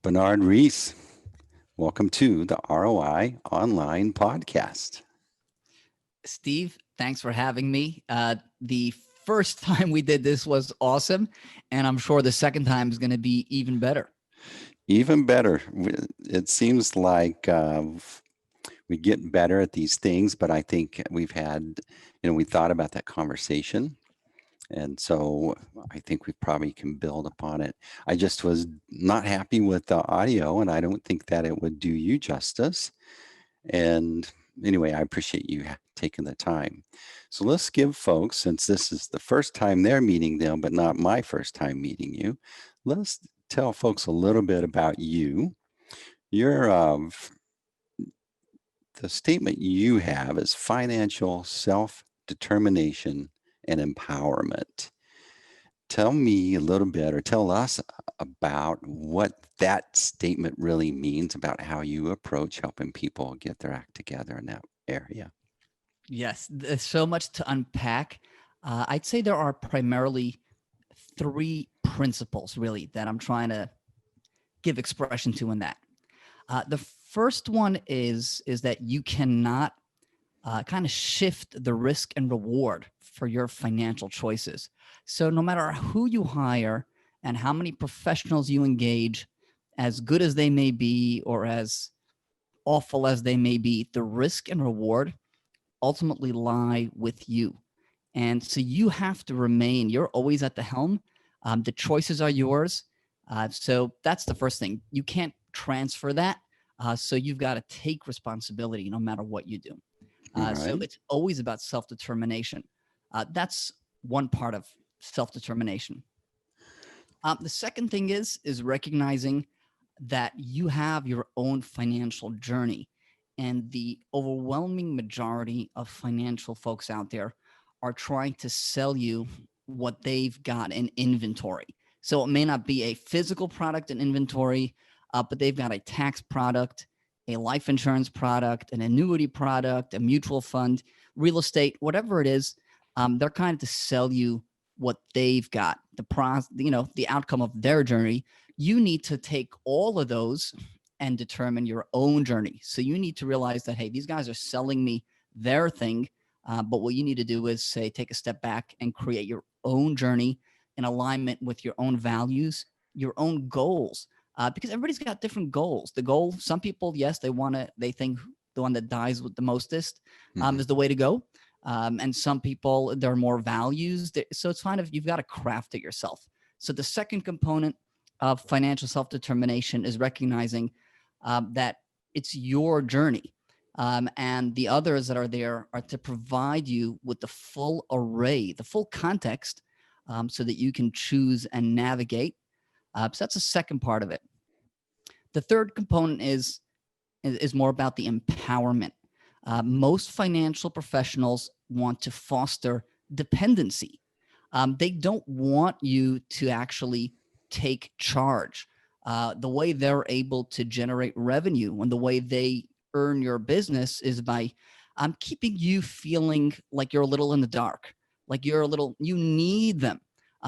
Bernard Reisz, welcome to the ROI Online Podcast. Steve, thanks for having me. The first time we did this was awesome, and I'm sure the second time is going to be even better. Even better. It seems like we get better at these things, but I think we've had, we thought about that conversation. And so I think we probably can build upon it. I just was not happy with the audio, and I don't think that it would do you justice. And anyway, I appreciate you taking the time. So let's give folks, since this is the first time they're meeting them, but not my first time meeting you, let's tell folks a little bit about you. Your the statement you have is financial self-determination and empowerment. Tell me a little bit, or tell us about what that statement really means about how you approach helping people get their act together in that area. Yes, there's so much to unpack. I'd say there are primarily three principles, really, that I'm trying to give expression to in that. The first one is that you cannot kind of shift the risk and reward for your financial choices. So no matter who you hire and how many professionals you engage, as good as they may be or as awful as they may be, the risk and reward ultimately lie with you. And so you have to remain, you're always at the helm. The choices are yours. So that's the first thing. You can't transfer that. So you've got to take responsibility no matter what you do. All So right. it's always about self-determination. That's one part of self-determination. The second thing is recognizing that you have your own financial journey, and the overwhelming majority of financial folks out there are trying to sell you what they've got in inventory. So it may not be a physical product in inventory, but they've got a tax product, a life insurance product, an annuity product, a mutual fund, real estate, whatever it is. They're kind of to sell you what they've got, the outcome of their journey. You need to take all of those and determine your own journey. So you need to realize that, hey, these guys are selling me their thing. But what you need to do is say, take a step back and create your own journey in alignment with your own values, your own goals. Because everybody's got different goals. The goal, some people, yes, they think the one that dies with the mostest Mhm. is the way to go. And some people, there are more values. So it's kind of, you've got to craft it yourself. So the second component of financial self-determination is recognizing that it's your journey. And the others that are there are to provide you with the full array, the full context, so that you can choose and navigate. So that's the second part of it. The third component is more about the empowerment. Most financial professionals want to foster dependency. They don't want you to actually take charge. The way they're able to generate revenue and the way they earn your business is by keeping you feeling like you're a little in the dark, like you need them.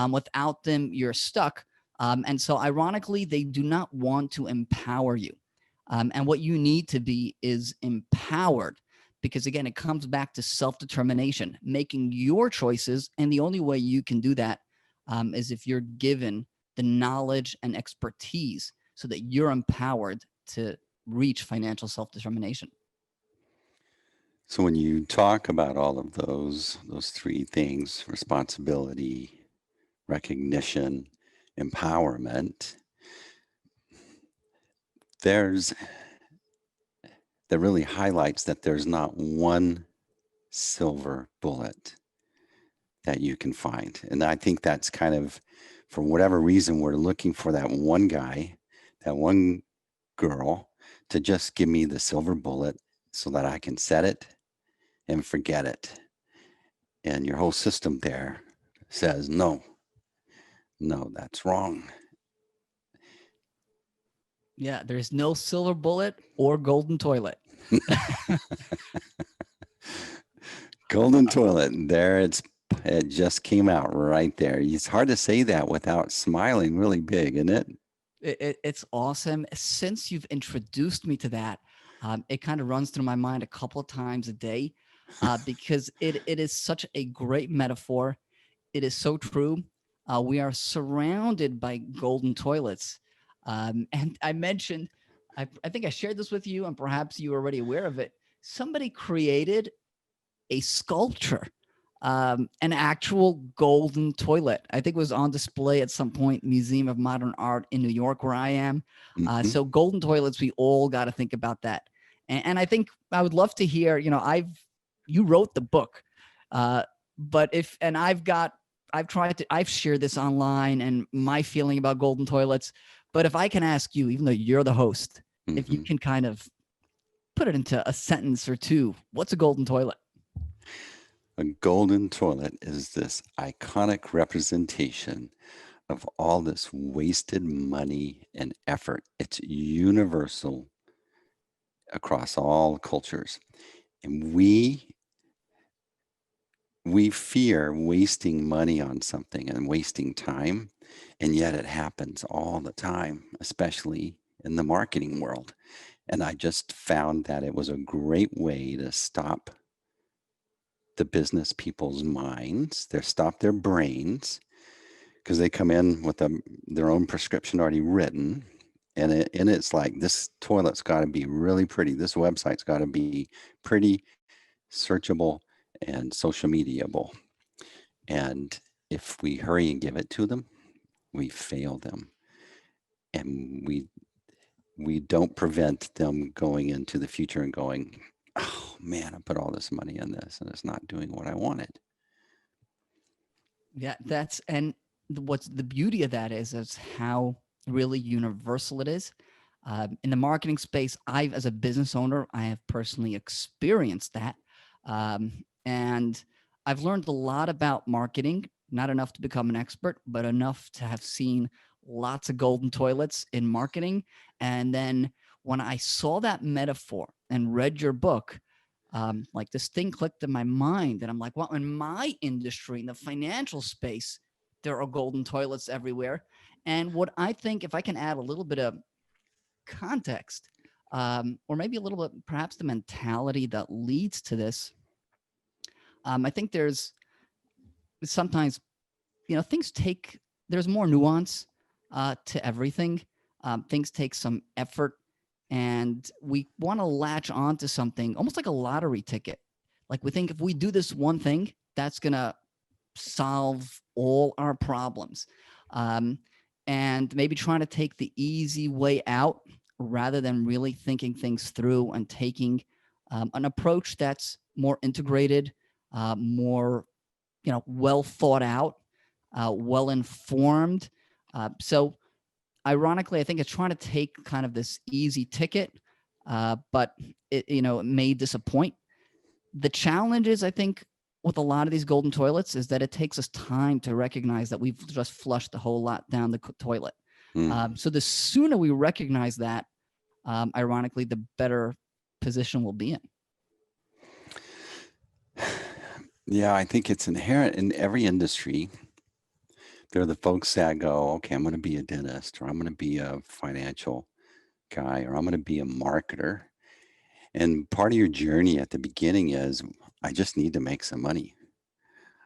Without them, you're stuck. And so, ironically, they do not want to empower you. And what you need to be is empowered, because again, it comes back to self-determination, making your choices. And the only way you can do that is if you're given the knowledge and expertise so that you're empowered to reach financial self-determination. So when you talk about all of those three things, responsibility, recognition, empowerment, there's that really highlights that there's not one silver bullet that you can find. And I think that's kind of, for whatever reason, we're looking for that one guy, that one girl to just give me the silver bullet so that I can set it and forget it. And your whole system there says, no, no, that's wrong. Yeah, there's no silver bullet or golden toilet. Golden toilet, there it just came out right there. It's hard to say that without smiling really big, isn't it? It's awesome. Since you've introduced me to that, it kind of runs through my mind a couple of times a day, because it is such a great metaphor. It is so true. We are surrounded by golden toilets. And I mentioned, I think I shared this with you, and perhaps you were already aware of it. Somebody created a sculpture, an actual golden toilet. I think it was on display at some point, Museum of Modern Art in New York, where I am. Hmm. So golden toilets, we all got to think about that. And I think I would love to hear. You wrote the book, uh, but if and I've shared this online and my feeling about golden toilets. But if I can ask you, even though you're the host, if you Hmm. can kind of put it into a sentence or two, what's a golden toilet? A golden toilet is this iconic representation of all this wasted money and effort. It's universal across all cultures. And we fear wasting money on something and wasting time, and yet it happens all the time, especially in the marketing world. And I just found that it was a great way to stop the business people's minds, they stop their brains because they come in with their own prescription already written. And it's like, this toilet's got to be really pretty. This website's got to be pretty, searchable, and social mediable. And if we hurry and give it to them, we fail them. And we don't prevent them going into the future and going, oh man, I put all this money in this and it's not doing what I wanted. Yeah, what's the beauty of that is how really universal it is. In the marketing space, as a business owner, I have personally experienced that. And I've learned a lot about marketing, not enough to become an expert, but enough to have seen lots of golden toilets in marketing. And then when I saw that metaphor and read your book, like this thing clicked in my mind, and I'm like, well, in my industry, in the financial space, there are golden toilets everywhere. And what I think, if I can add a little bit of context, or maybe a little bit, perhaps the mentality that leads to this, I think there's sometimes, things take, there's more nuance to everything. Things take some effort, and we want to latch on to something almost like a lottery ticket. Like we think if we do this one thing, that's going to solve all our problems. Um, and maybe trying to take the easy way out rather than really thinking things through and taking an approach that's more integrated, more well thought out, well informed. So ironically, I think it's trying to take kind of this easy ticket, but it may disappoint. The challenge is, I think, with a lot of these golden toilets is that it takes us time to recognize that we've just flushed a whole lot down the toilet. Mm. So the sooner we recognize that, ironically, the better position we'll be in. Yeah, I think it's inherent in every industry. There are the folks that go, okay, I'm going to be a dentist, or I'm going to be a financial guy, or I'm going to be a marketer. And part of your journey at the beginning is, I just need to make some money.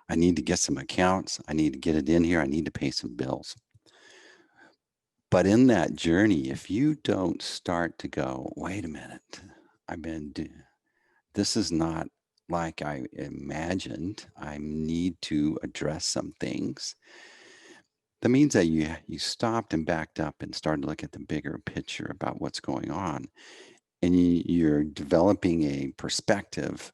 I need to get some accounts. I need to get it in here. I need to pay some bills. But in that journey, if you don't start to go, wait a minute, I've been, this is not like I imagined. I need to address some things. That means that you stopped and backed up and started to look at the bigger picture about what's going on. And you're developing a perspective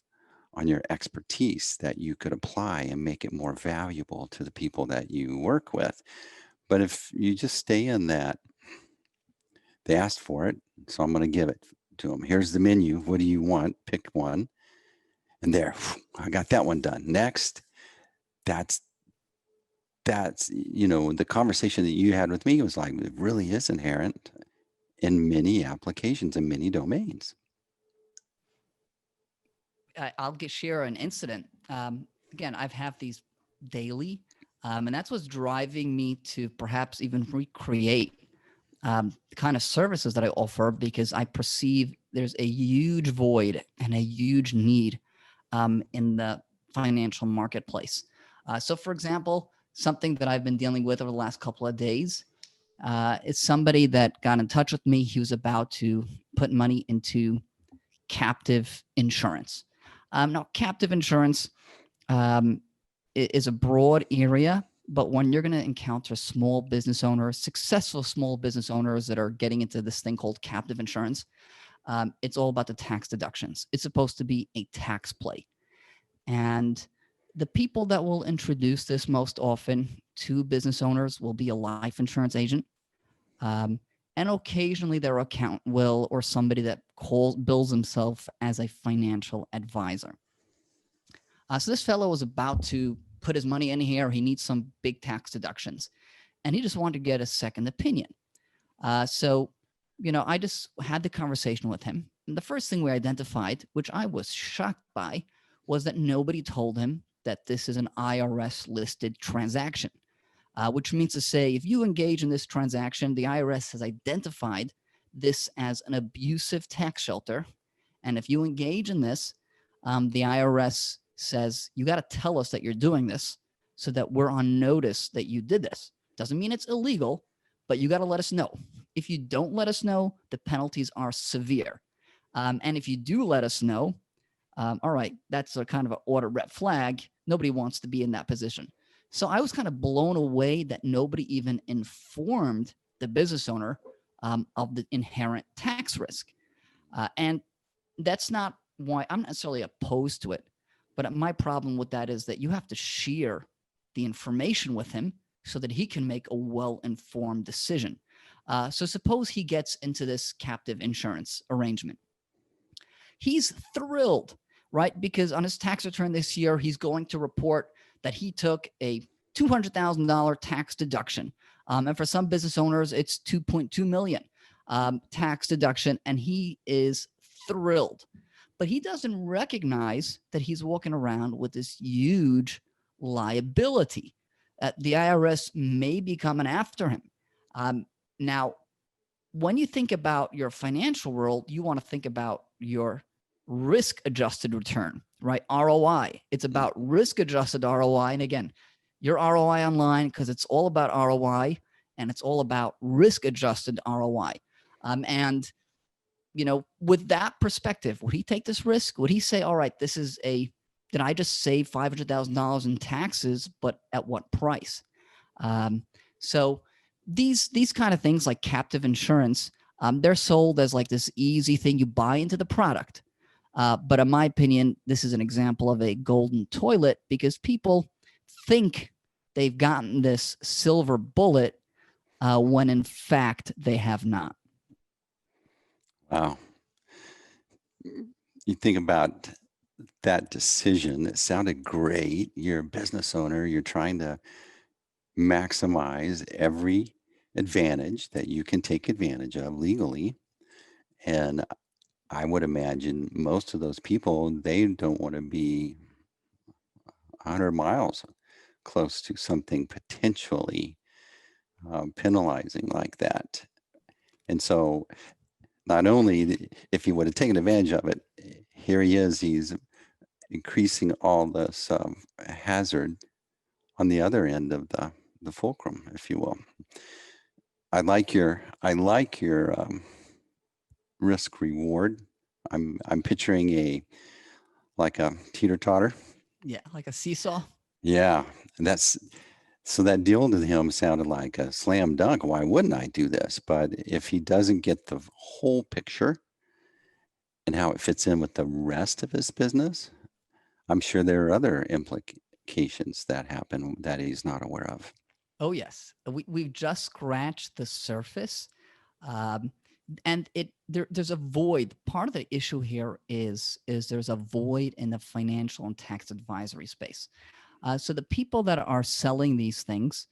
on your expertise that you could apply and make it more valuable to the people that you work with. But if you just stay in that, they asked for it, so I'm going to give it to them. Here's the menu. What do you want? Pick one. And there, I got that one done. Next, that's the conversation that you had with me was like, it really is inherent in many applications and many domains. I'll share an incident. Again, I've had these daily, and that's what's driving me to perhaps even recreate the kind of services that I offer because I perceive there's a huge void and a huge need in the financial marketplace. So, for example, something that I've been dealing with over the last couple of days is somebody that got in touch with me. He was about to put money into captive insurance. Now, captive insurance um, is a broad area, but when you're going to encounter small business owners, successful small business owners that are getting into this thing called captive insurance, it's all about the tax deductions. It's supposed to be a tax play. And the people that will introduce this most often to business owners will be a life insurance agent. Um, and occasionally their accountant will, or somebody that bills himself as a financial advisor. So this fellow was about to put his money in here. He needs some big tax deductions, and he just wanted to get a second opinion. So, I just had the conversation with him. And the first thing we identified, which I was shocked by, was that nobody told him that this is an IRS listed transaction, which means to say, if you engage in this transaction, the IRS has identified this as an abusive tax shelter. And if you engage in this, the IRS says, you got to tell us that you're doing this so that we're on notice that you did this. Doesn't mean it's illegal, but you got to let us know. If you don't let us know, the penalties are severe. And if you do let us know, all right, that's a kind of an order red flag. Nobody wants to be in that position. So I was kind of blown away that nobody even informed the business owner of the inherent tax risk. And that's not why I'm not necessarily opposed to it. But my problem with that is that you have to share the information with him so that he can make a well-informed decision. So suppose he gets into this captive insurance arrangement. He's thrilled, right? Because on his tax return this year, he's going to report that he took a $200,000 tax deduction. And for some business owners, it's 2.2 million tax deduction, and he is thrilled. But he doesn't recognize that he's walking around with this huge liability. The IRS may be coming after him. Now, when you think about your financial world, you want to think about your risk adjusted return, right? ROI. It's about risk adjusted ROI. And again, your ROI online, because it's all about ROI and it's all about risk adjusted ROI. And with that perspective, would he take this risk? Would he say, all right, did I just save $500,000 in taxes, but at what price? So these kind of things like captive insurance, they're sold as like this easy thing you buy into the product. But in my opinion, this is an example of a golden toilet because people think they've gotten this silver bullet when in fact they have not. Wow. You think about that decision. It sounded great. You're a business owner. You're trying to maximize every advantage that you can take advantage of legally. And I would imagine most of those people, they don't want to be 100 miles close to something potentially penalizing like that. And so not only if he would have taken advantage of it, here he is, he's increasing all this hazard on the other end of the fulcrum, if you will. I like your risk reward. I'm picturing like a teeter totter. Yeah, like a seesaw. Yeah, so that deal to him sounded like a slam dunk. Why wouldn't I do this? But if he doesn't get the whole picture and how it fits in with the rest of his business, I'm sure there are other implications that happen that he's not aware of. Oh yes, we've just scratched the surface, and there's a void. Part of the issue here is there's a void in the financial and tax advisory space. So the people that are selling these things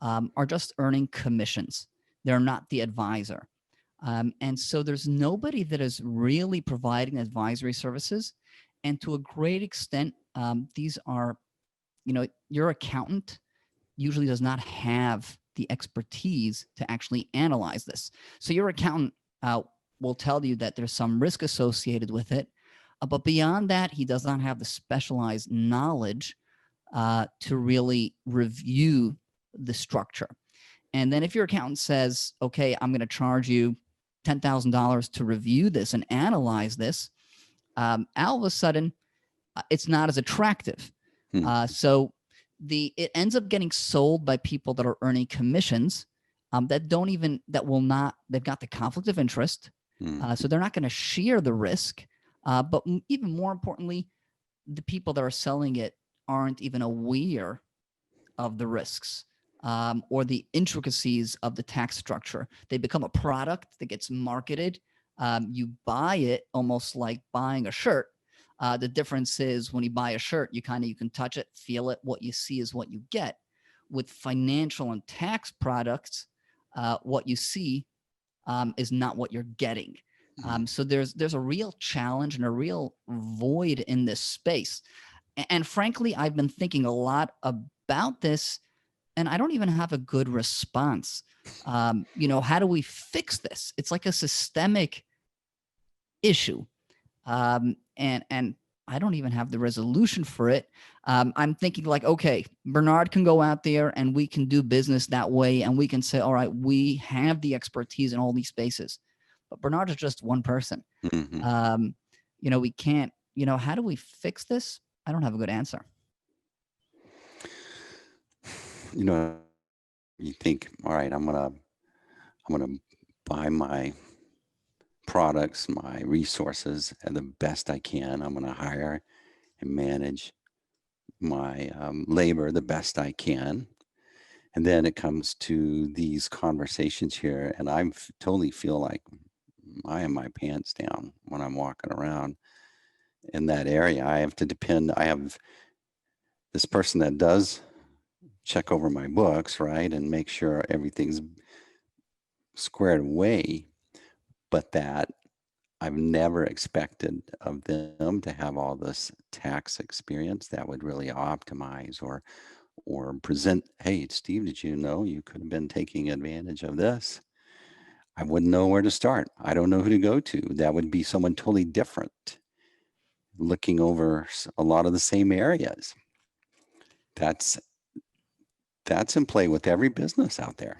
are just earning commissions. They're not the advisor. And so there's nobody that is really providing advisory services. And to a great extent, these are, your accountant usually does not have the expertise to actually analyze this. So your accountant will tell you that there's some risk associated with it, but beyond that, he does not have the specialized knowledge to really review the structure. And then if your accountant says, okay, I'm going to charge you $10,000 to review this and analyze this, all of a sudden, it's not as attractive. Hmm. So it ends up getting sold by people that are earning commissions they've got the conflict of interest. Hmm. So they're not going to share the risk. But even more importantly, the people that are selling it aren't even aware of the risks or the intricacies of the tax structure. They become a product that gets marketed. You buy it almost like buying a shirt. The difference is when you buy a shirt, you can touch it, feel it. What you see is what you get. With financial and tax products, what you see is not what you're getting. So there's a real challenge and a real void in this space. And frankly, I've been thinking a lot about this, and I don't even have a good response. How do we fix this? It's like a systemic issue, and I don't even have the resolution for it. I'm thinking like, okay, Bernard can go out there and we can do business that way, and we can say, all right, we have the expertise in all these spaces, but Bernard is just one person. Mm-hmm. We can't. How do we fix this? I don't have a good answer. You think, all right, I'm gonna buy my products, my resources at the best I can. I'm gonna hire and manage my labor the best I can. And then it comes to these conversations here, and totally feel like I am my pants down when I'm walking around in that area. I have to depend. I have this person that does check over my books, right, and make sure everything's squared away, but that I've never expected of them to have all this tax experience that would really optimize or present, hey, Steve, did you know you could have been taking advantage of this? I wouldn't know where to start. I don't know who to go to. That would be someone totally different, looking over a lot of the same areas. That's that's in play with every business out there.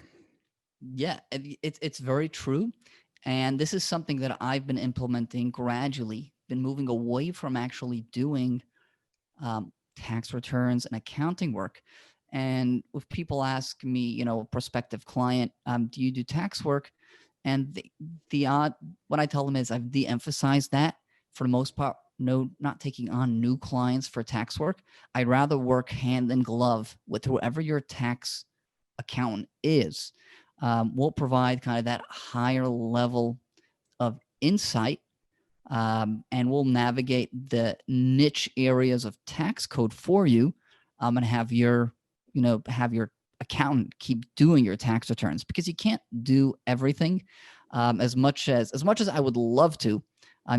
Yeah, it's very true. And this is something that I've been implementing gradually, been moving away from actually doing tax returns and accounting work. And if people ask me, a prospective client, do you do tax work? And what I tell them is I've de-emphasized that for the most part. No, not taking on new clients for tax work. I'd rather work hand in glove with whoever your tax accountant is. We'll provide kind of that higher level of insight, and we'll navigate the niche areas of tax code for you, and have your accountant keep doing your tax returns, because you can't do everything. As much as I would love to,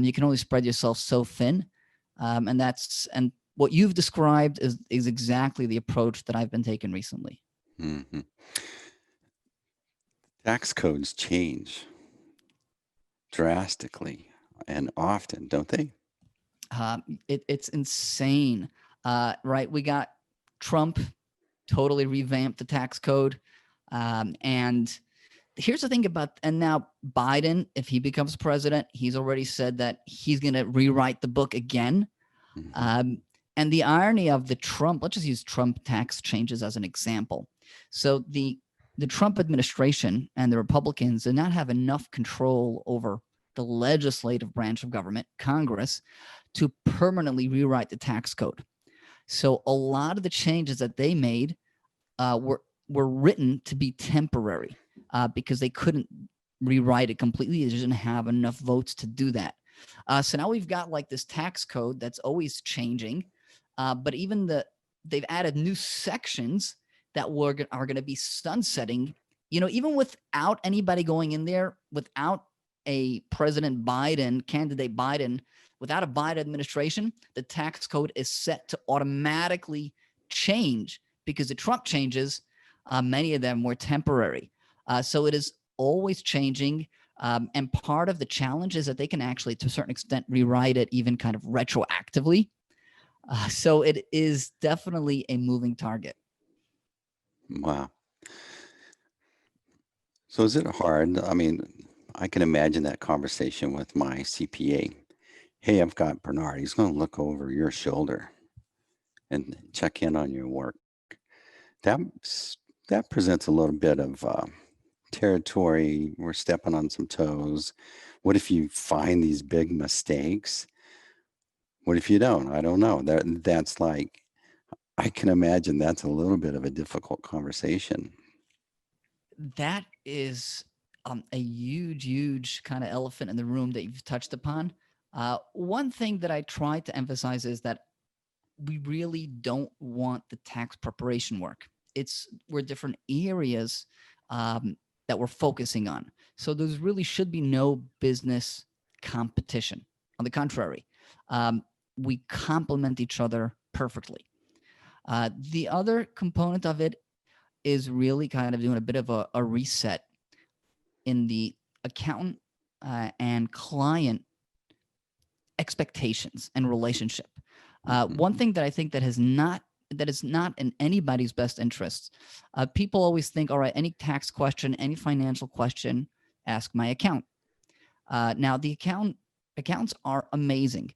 you can only spread yourself so thin, and what you've described is exactly the approach that I've been taking recently. Mm-hmm. Tax codes change drastically and often, don't they? It's insane, right? We got Trump totally revamped the tax code, and here's the thing and now Biden, if he becomes president, he's already said that he's going to rewrite the book again. Mm-hmm. And the irony of let's just use Trump tax changes as an example. So the Trump administration and the Republicans did not have enough control over the legislative branch of government, Congress, to permanently rewrite the tax code. So a lot of the changes that they made were written to be temporary because they couldn't rewrite it completely. They just didn't have enough votes to do that. So now we've got like this tax code that's always changing, but they've added new sections that are going to be sunsetting. Even without anybody going in there, without a candidate Biden, without a Biden administration, the tax code is set to automatically change because the Trump changes Many of them were temporary. So it is always changing. And part of the challenge is that they can actually, to a certain extent, rewrite it even kind of retroactively. So it is definitely a moving target. Wow. So is it hard? I mean, I can imagine that conversation with my CPA. Hey, I've got Bernard. He's going to look over your shoulder and check in on your work. That presents a little bit of territory. We're stepping on some toes. What if you find these big mistakes? What if you don't? I don't know. That's like, I can imagine that's a little bit of a difficult conversation. That is a huge, huge kind of elephant in the room that you've touched upon. One thing that I try to emphasize is that we really don't want the tax preparation work. We're different areas that we're focusing on. So there's really should be no business competition. On the contrary, we complement each other perfectly. The other component of it is really kind of doing a bit of a reset in the accountant and client expectations and relationship. One thing that I think that is not in anybody's best interests. People always think, all right, any tax question, any financial question, ask my accountant. Now, the accountants are amazing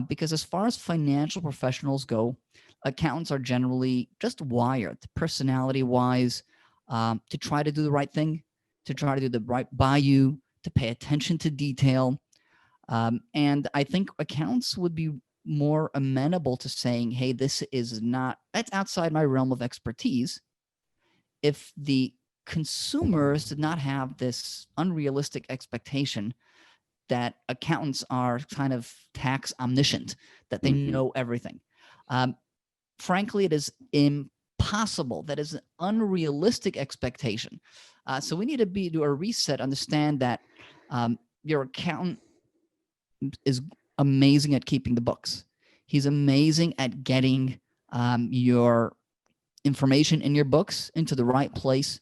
because as far as financial professionals go, accountants are generally just wired, personality-wise, to try to do the right thing, to try to do the right by you, to pay attention to detail. And I think accountants would be more amenable to saying, hey, that's outside my realm of expertise. If the consumers did not have this unrealistic expectation that accountants are kind of tax omniscient, that they know everything. Frankly, it is impossible. That is an unrealistic expectation. So we need to do a reset, understand that your accountant is amazing at keeping the books. He's amazing at getting your information in your books into the right place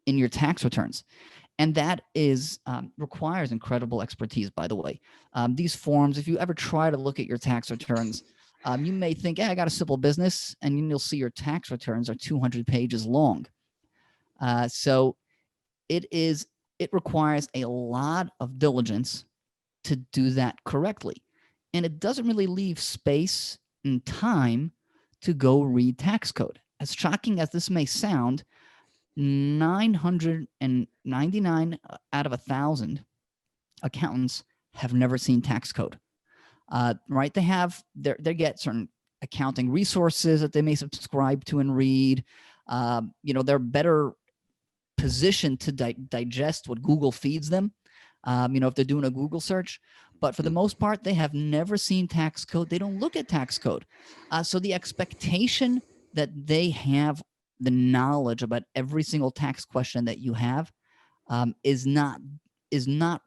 in your tax returns. And that is requires incredible expertise, by the way. These forms, if you ever try to look at your tax returns, you may think, I got a simple business, and you'll see your tax returns are 200 pages long. So it requires a lot of diligence to do that correctly. And it doesn't really leave space and time to go read tax code. As shocking as this may sound, 999 out of 1,000 accountants have never seen tax code. Right? They get certain accounting resources that they may subscribe to and read. They're better positioned to digest what Google feeds them. If they're doing a Google search. But for the most part, they have never seen tax code. They don't look at tax code. So the expectation that they have the knowledge about every single tax question that you have is not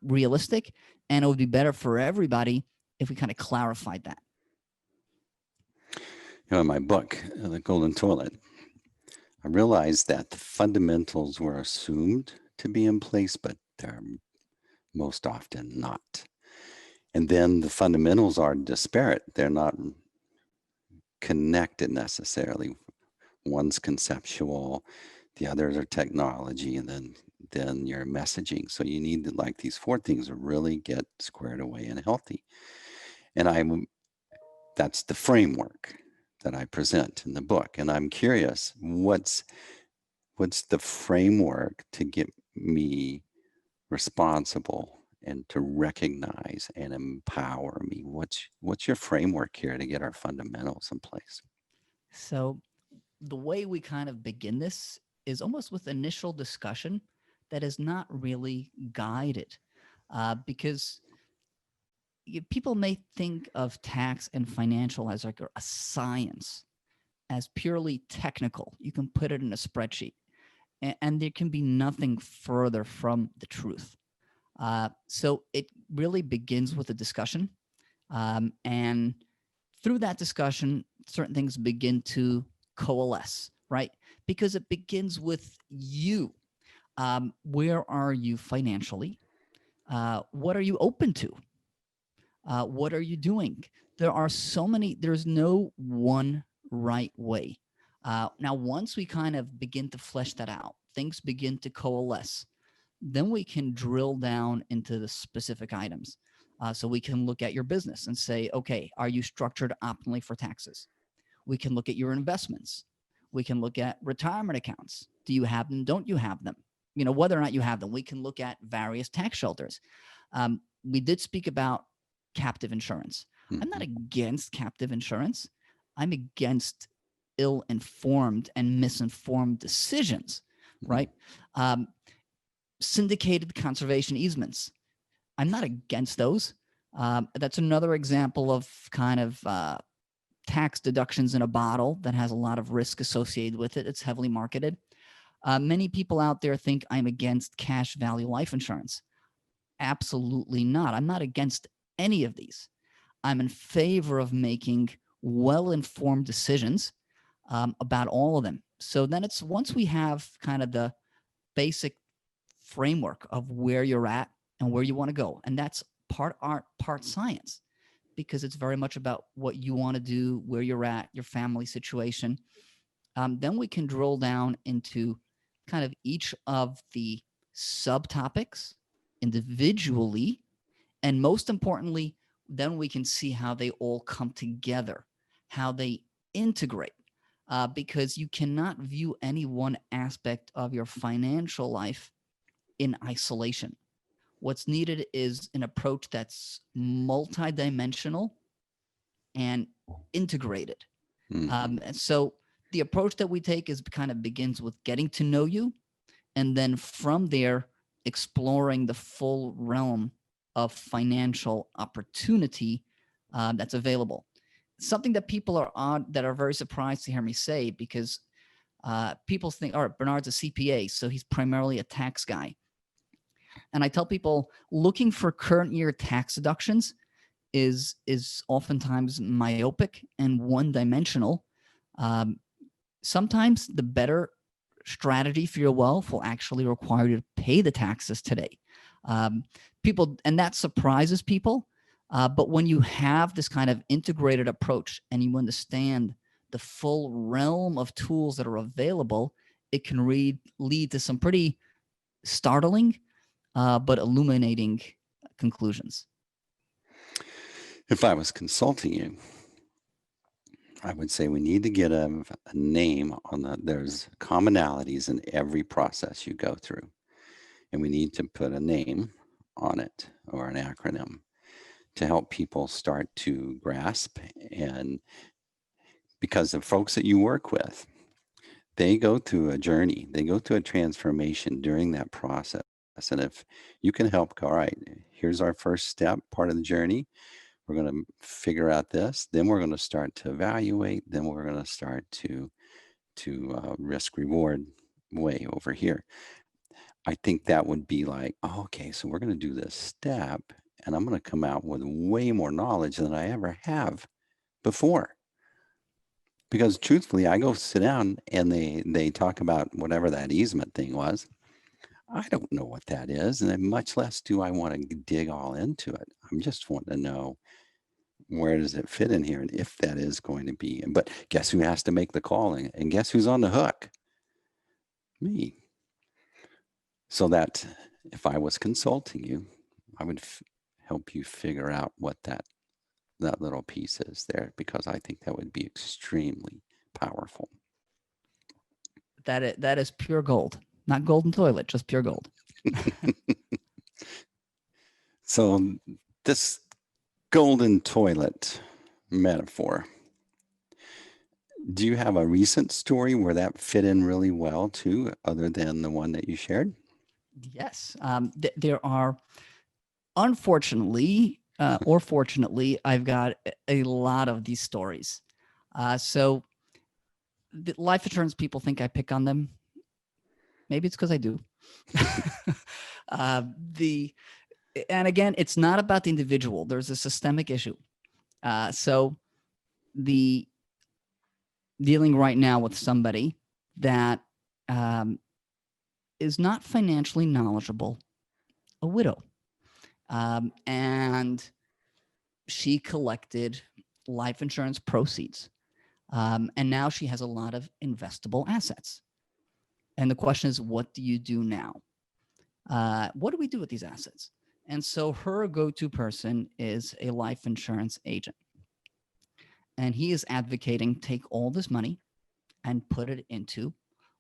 realistic, and it would be better for everybody if we kind of clarified that. In my book, The Golden Toilet, I realized that the fundamentals were assumed to be in place, but they're most often not. And then the fundamentals are disparate. They're not connected necessarily. One's conceptual, the others are technology, and then your messaging. So you need like these four things to really get squared away and healthy. And that's the framework that I present in the book. And I'm curious, what's the framework to get me responsible and to recognize and empower me? What's your framework here to get our fundamentals in place? So the way we kind of begin this is almost with initial discussion that is not really guided, because people may think of tax and financial as like a science, as purely technical. You can put it in a spreadsheet, and there can be nothing further from the truth. So it really begins with a discussion, and through that discussion, certain things begin to coalesce, right? because it begins with you. Where are you financially? What are you open to? What are you doing? There are so many, there's no one right way. Now, once we kind of begin to flesh that out, things begin to coalesce, then we can drill down into the specific items. So we can look at your business and say, okay, are you structured optimally for taxes? We can look at your investments. We can look at retirement accounts. Do you have them? Don't you have them? You know, whether or not you have them, we can look at various tax shelters. We did speak about captive insurance. I'm not against captive insurance. I'm against ill-informed and misinformed decisions, right? Syndicated conservation easements. I'm not against those. That's another example of kind of tax deductions in a bottle that has a lot of risk associated with it. It's heavily marketed. Many people out there think I'm against cash value life insurance. Absolutely not. I'm not against any of these. I'm in favor of making well-informed decisions about all of them. So then it's once we have kind of the basic framework of where you're at and where you want to go, and that's part art, part science, because it's very much about what you want to do, where you're at, your family situation. Then we can drill down into kind of each of the subtopics individually. And most importantly, then we can see how they all come together, how they integrate, because you cannot view any one aspect of your financial life in isolation. What's needed is an approach that's multidimensional and integrated. And so the approach that we take is kind of begins with getting to know you, and then from there, exploring the full realm of financial opportunity that's available. Something that people are very surprised to hear me say, because people think, all right, Bernard's a CPA, so he's primarily a tax guy. And I tell people looking for current year tax deductions is oftentimes myopic and one-dimensional. Sometimes the better strategy for your wealth will actually require you to pay the taxes today. People, and that surprises people. But when you have this kind of integrated approach and you understand the full realm of tools that are available, it can lead to some pretty startling but illuminating conclusions. If I was consulting you, I would say we need to get a name on there's commonalities in every process you go through. And we need to put a name on it or an acronym to help people start to grasp. And because the folks that you work with, they go through a journey, they go through a transformation during that process. And if you can help go, all right, here's our first step, part of the journey. We're going to figure out this. Then we're going to start to evaluate. Then we're going to start to risk reward way over here. I think that would be like, oh, okay, so we're going to do this step, and I'm going to come out with way more knowledge than I ever have before. Because truthfully, I go sit down and they talk about whatever that easement thing was. I don't know what that is, and then much less do I want to dig all into it. I'm just wanting to know, where does it fit in here, and if that is going to be. But guess who has to make the call, and guess who's on the hook? Me. So that if I was consulting you, I would help you figure out what that little piece is there, because I think that would be extremely powerful. That is pure gold. Not golden toilet, just pure gold. So this golden toilet metaphor, do you have a recent story where that fit in really well too, other than the one that you shared? Yes. There are, unfortunately, or fortunately, I've got a lot of these stories. So the life insurance people think I pick on them. Maybe it's because I do. And again, it's not about the individual. There's a systemic issue. So the dealing right now with somebody that um, is not financially knowledgeable, a widow. And she collected life insurance proceeds. And now she has a lot of investable assets. And the question is, what do you do now? What do we do with these assets? And so her go-to person is a life insurance agent. And he is advocating take all this money and put it into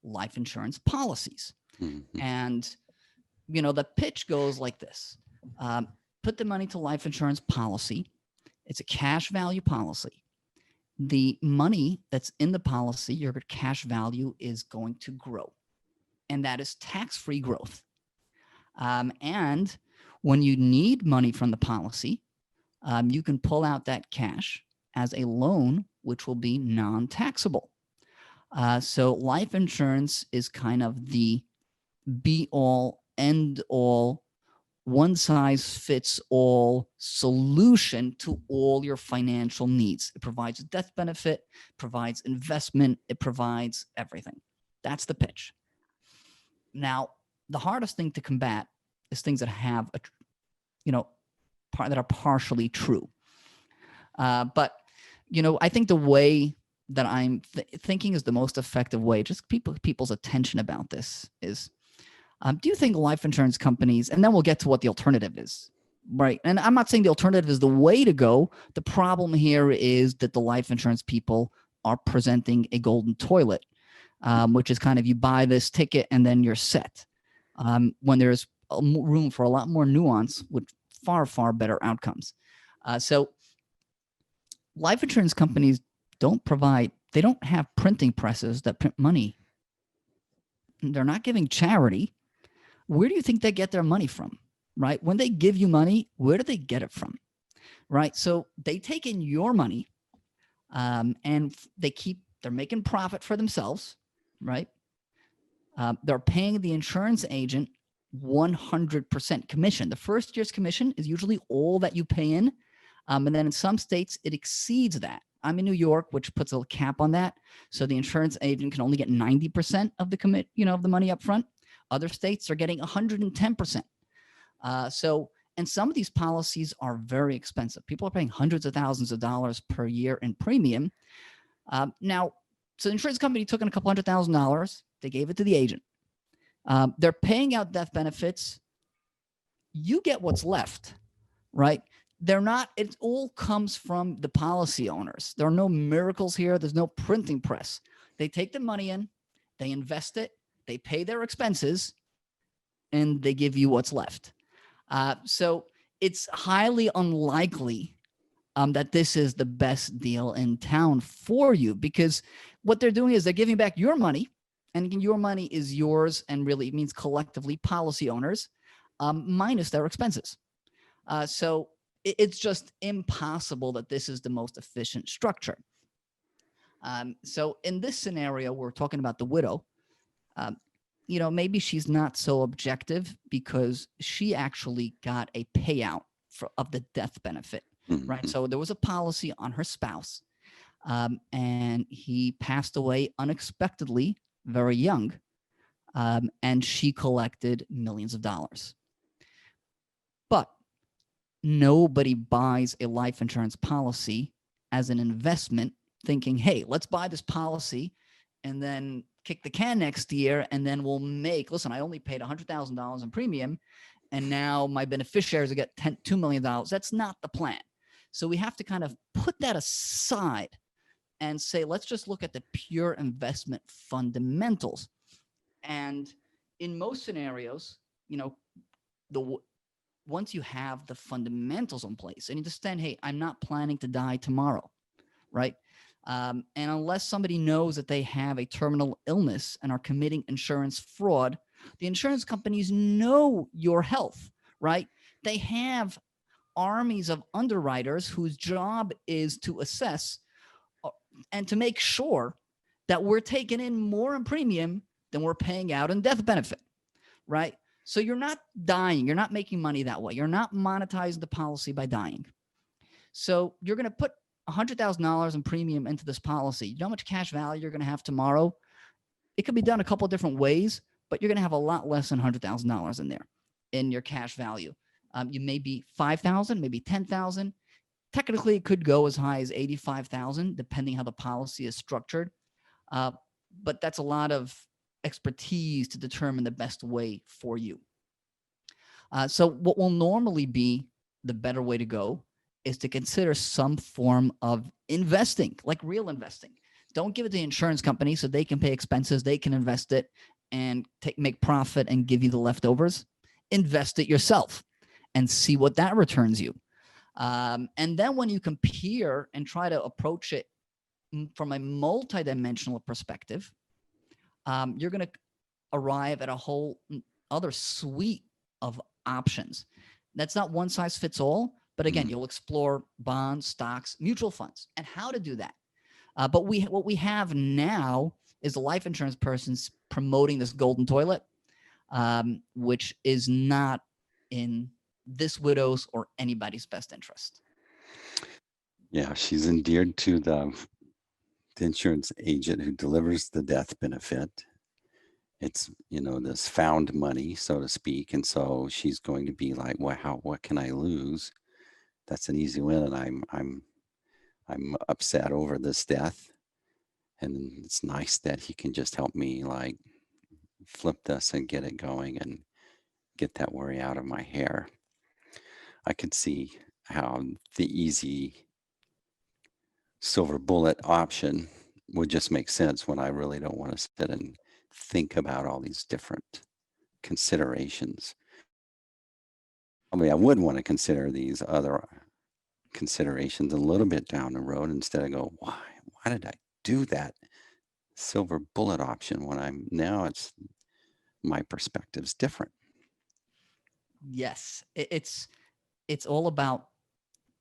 life insurance policies. Mhm. And, the pitch goes like this. Put the money to life insurance policy. It's a cash value policy. The money that's in the policy, your cash value is going to grow. And that is tax-free growth. And when you need money from the policy, you can pull out that cash as a loan, which will be non-taxable. So life insurance is kind of the be-all, end-all, one-size-fits-all solution to all your financial needs. It provides a death benefit, provides investment, it provides everything. That's the pitch. Now, the hardest thing to combat is things that have that are partially true. But I think the way that I'm thinking is the most effective way, just people's attention about this is, do you think life insurance companies, and then we'll get to what the alternative is, right? And I'm not saying the alternative is the way to go. The problem here is that the life insurance people are presenting a golden toilet, which is kind of you buy this ticket and then you're set, when there's room for a lot more nuance with far, far better outcomes. So life insurance companies they don't have printing presses that print money. They're not giving charity. Where do you think they get their money from, right? When they give you money, where do they get it from, right? So they take in your money, and they're making profit for themselves, right? They're paying the insurance agent 100% commission. The first year's commission is usually all that you pay in. And then in some states, it exceeds that. I'm in New York, which puts a cap on that. So the insurance agent can only get 90% of the of the money up front. Other states are getting 110%. And some of these policies are very expensive. People are paying hundreds of thousands of dollars per year in premium. Now, so the insurance company took in a couple $100,000. They gave it to the agent. They're paying out death benefits. You get what's left, right? It all comes from the policy owners. There are no miracles here. There's no printing press. They take the money in, they invest it, they pay their expenses, and they give you what's left. So it's highly unlikely that this is the best deal in town for you, because what they're doing is they're giving back your money, and your money is yours, and really it means collectively policy owners, minus their expenses. So it's just impossible that this is the most efficient structure. So in this scenario, we're talking about the widow. Maybe she's not so objective because she actually got a payout of the death benefit, right? So there was a policy on her spouse, and he passed away unexpectedly, very young, and she collected millions of dollars. But nobody buys a life insurance policy as an investment thinking, hey, let's buy this policy and then kick the can next year, and then listen, I only paid $100,000 in premium, and now my beneficiaries will get $2 million. That's not the plan. So we have to kind of put that aside and say, let's just look at the pure investment fundamentals. And in most scenarios, once you have the fundamentals in place and you understand, hey, I'm not planning to die tomorrow, right? And unless somebody knows that they have a terminal illness and are committing insurance fraud, the insurance companies know your health, right? They have armies of underwriters whose job is to assess and to make sure that we're taking in more in premium than we're paying out in death benefit, right? So you're not dying. You're not making money that way. You're not monetizing the policy by dying. So you're going to put $100,000 in premium into this policy. You know how much cash value you're going to have tomorrow? It could be done a couple of different ways, but you're going to have a lot less than $100,000 in there in your cash value. You may be 5,000, maybe 10,000. Technically, it could go as high as 85,000, depending how the policy is structured. Uh, but that's a lot of expertise to determine the best way for you. So what will normally be the better way to go is to consider some form of investing, like real investing. Don't give it to the insurance company so they can pay expenses, they can invest it and make profit and give you the leftovers. Invest it yourself and see what that returns you. And then when you compare and try to approach it from a multidimensional perspective, you're going to arrive at a whole other suite of options. That's not one size fits all, but again, you'll explore bonds, stocks, mutual funds, and how to do that. But what we have now is the life insurance person's promoting this golden toilet, which is not in this widow's or anybody's best interest. Yeah, she's endeared to the insurance agent who delivers the death benefit. It's, this found money, so to speak. And so she's going to be like, well, what can I lose? That's an easy win. And I'm upset over this death. And it's nice that he can just help me like flip this and get it going and get that worry out of my hair. I could see how the easy silver bullet option would just make sense when I really don't want to sit and think about all these different considerations. I mean, I would want to consider these other considerations a little bit down the road instead of go, why did I do that silver bullet option when it's my perspective's different. Yes, it's all about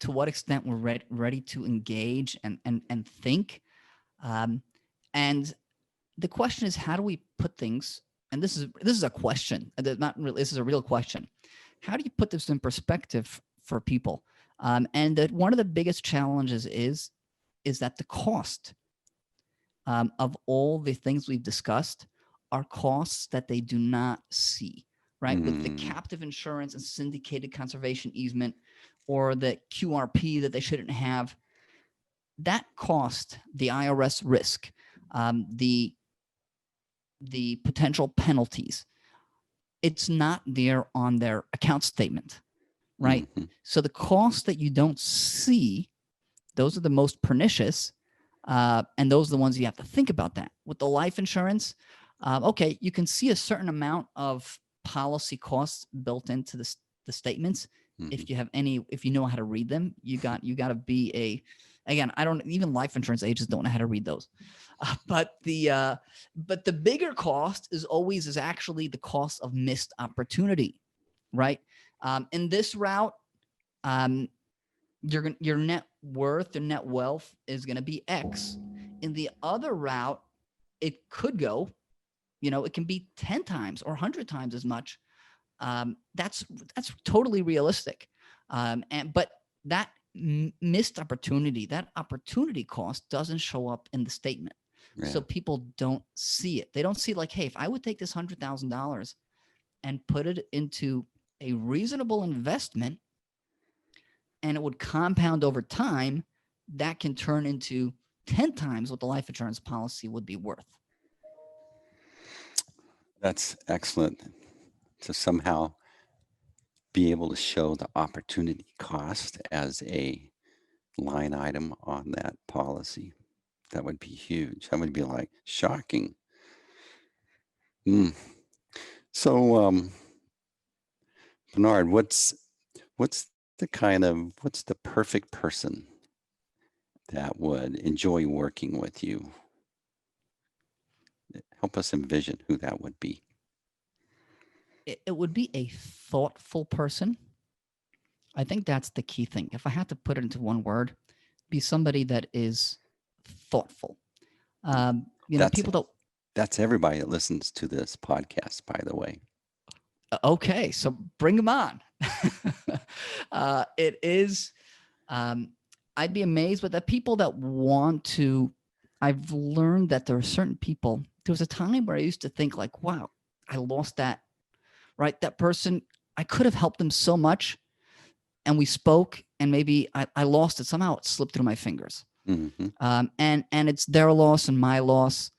to what extent we're ready to engage and think. And the question is, how do we put things? And this is a question. Not really. This is a real question. How do you put this in perspective for people? And that one of the biggest challenges is that the cost of all the things we've discussed are costs that they do not see, right? With the captive insurance and syndicated conservation easement or the QRP that they shouldn't have, that cost, the IRS risk, the potential penalties, it's not there on their account statement, right? So the costs that you don't see, those are the most pernicious, and those are the ones you have to think about that. With the life insurance, okay, you can see a certain amount of policy costs built into the statements. If you know how to read them, you got to be again, even life insurance agents don't know how to read those. But the bigger cost is actually the cost of missed opportunity, right? In this route, your net worth or net wealth is going to be X. In the other route, it could go, it can be 10 times or 100 times as much. That's totally realistic. But that missed opportunity, that opportunity cost doesn't show up in the statement. Yeah. So people don't see it. They don't see like, hey, if I would take this $100,000 and put it into a reasonable investment and it would compound over time, that can turn into 10 times what the life insurance policy would be worth. That's excellent. To somehow be able to show the opportunity cost as a line item on that policy. That would be huge. That would be like shocking. So, Bernard, what's the perfect person that would enjoy working with you? Help us envision who that would be. It would be a thoughtful person. I think that's the key thing. If I had to put it into one word, be somebody that is thoughtful. That's everybody that listens to this podcast, by the way. Okay, so bring them on. It is, I'd be amazed with the people that want to. I've learned that there are certain people there was a time where I used to think like, wow, I lost that, right? That person, I could have helped them so much. And we spoke and maybe I lost it. Somehow it slipped through my fingers. Mm-hmm. And it's their loss and my loss,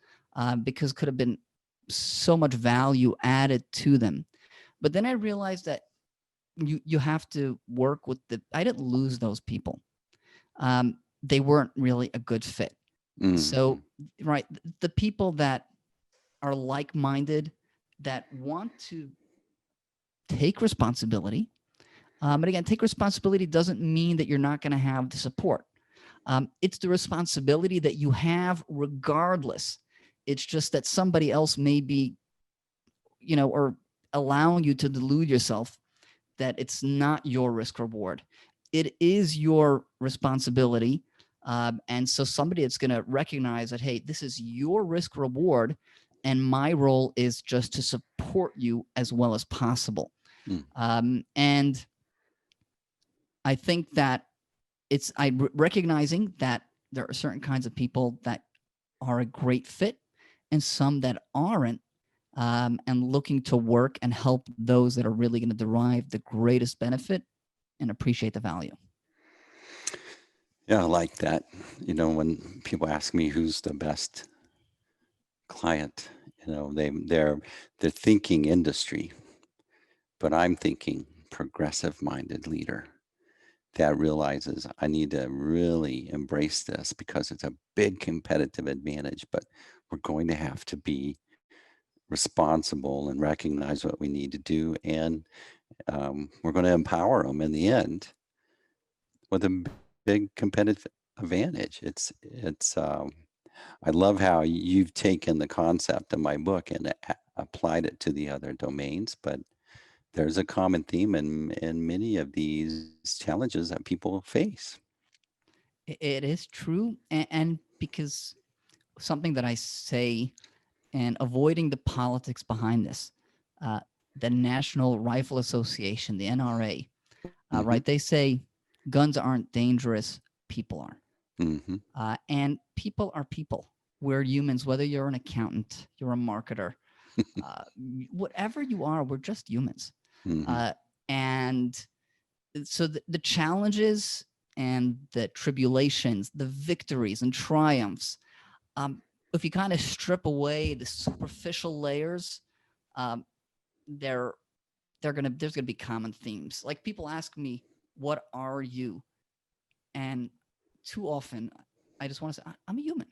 because could have been so much value added to them. But then I realized that you have to work with I didn't lose those people. They weren't really a good fit. Mm-hmm. So, right, the people that are like-minded, that want to take responsibility. But again, take responsibility doesn't mean that you're not going to have the support. It's the responsibility that you have regardless. It's just that somebody else may be, or allowing you to delude yourself that it's not your risk reward. It is your responsibility. And so somebody that's going to recognize that, hey, this is your risk reward. And my role is just to support you as well as possible. And I think that recognizing that there are certain kinds of people that are a great fit and some that aren't, and looking to work and help those that are really going to derive the greatest benefit and appreciate the value. Yeah, I like that. When people ask me who's the best client, they're thinking industry, but I'm thinking progressive-minded leader that realizes I need to really embrace this because it's a big competitive advantage, but we're going to have to be responsible and recognize what we need to do. And we're going to empower them in the end with a big competitive advantage. I love how you've taken the concept of my book and applied it to the other domains, but there's a common theme in many of these challenges that people face. It is true. And because something that I say, and avoiding the politics behind this, uh, the National Rifle Association, the NRA, Mm-hmm. right? They say guns aren't dangerous, people are. Mm-hmm. And people are people. We're humans, whether you're an accountant, you're a marketer, uh, whatever you are, we're just humans. Mm-hmm. And so the challenges and the tribulations, the victories and triumphs, um, if you kind of strip away the superficial layers, um, they're there's gonna be common themes. Like people ask me, "What are you?" And too often, I just want to say, "I'm a human."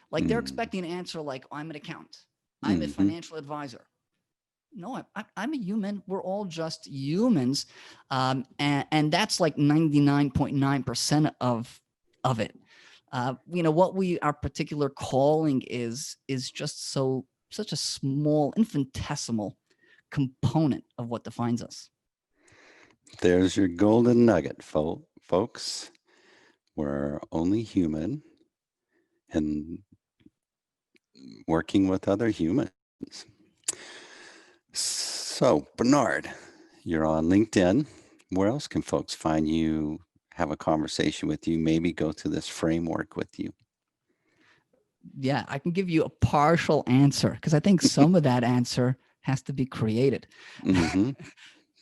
Like they're expecting an answer like, "I'm an accountant, I'm a Mm-hmm. financial advisor." No, I'm a human. We're all just humans, and that's like 99.9% of it. What our particular calling is just such a small, infinitesimal component of what defines us. There's your golden nugget, folks. We're only human and working with other humans. So, Bernard, you're on LinkedIn. Where else can folks find you, have a conversation with you, maybe go through this framework with you? Yeah, I can give you a partial answer because I think some of that answer has to be created. Mm-hmm.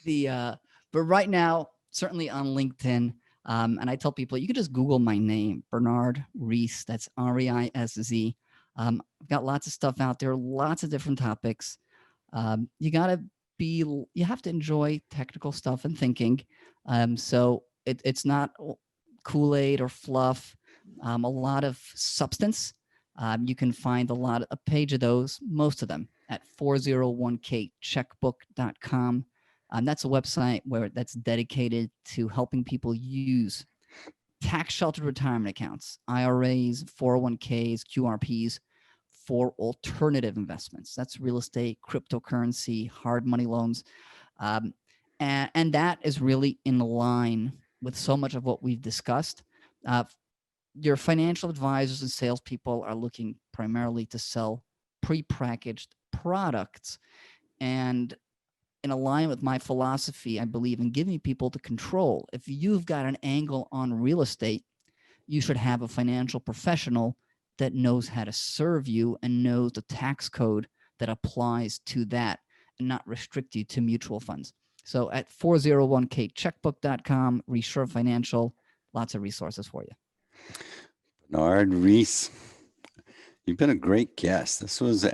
the But right now, certainly on LinkedIn, and I tell people you can just Google my name, Bernard Reisz. That's Reisz. I've got lots of stuff out there, lots of different topics. You have to enjoy technical stuff and thinking. So it's not Kool-Aid or fluff. A lot of substance. You can find a page of those, most of them, at 401kcheckbook.com. That's a website that's dedicated to helping people use tax sheltered retirement accounts, IRAs, 401ks, QRPs, for alternative investments. That's real estate, cryptocurrency, hard money loans. Um, and that is really in line with so much of what we've discussed. Uh, your financial advisors and salespeople are looking primarily to sell prepackaged products. And in alignment with my philosophy, I believe in giving people the control. If you've got an angle on real estate, you should have a financial professional that knows how to serve you and knows the tax code that applies to that and not restrict you to mutual funds. So at 401kcheckbook.com, Resure Financial, lots of resources for you. Bernard Reisz, you've been a great guest. This was,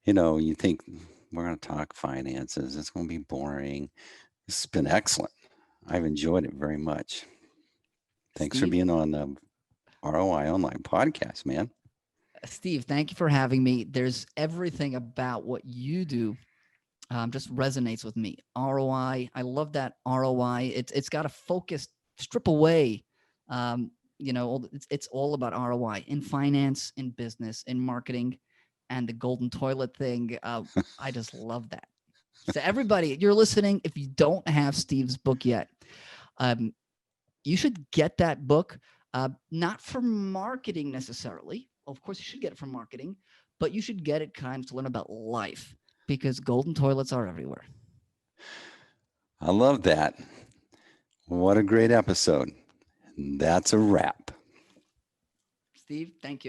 you think we're going to talk finances. It's going to be boring. This has been excellent. I've enjoyed it very much. Thanks for Steve, being on the ROI Online podcast, man. Steve, thank you for having me. There's everything about what you do just resonates with me. ROI, I love that ROI. It's got a focus, strip away. It's all about ROI in finance, in business, in marketing, and the golden toilet thing. I just love that. So everybody, you're listening. If you don't have Steve's book yet, um, you should get that book. Not for marketing necessarily. Of course, you should get it for marketing, but you should get it kind of to learn about life because golden toilets are everywhere. I love that. What a great episode. That's a wrap. Steve, thank you.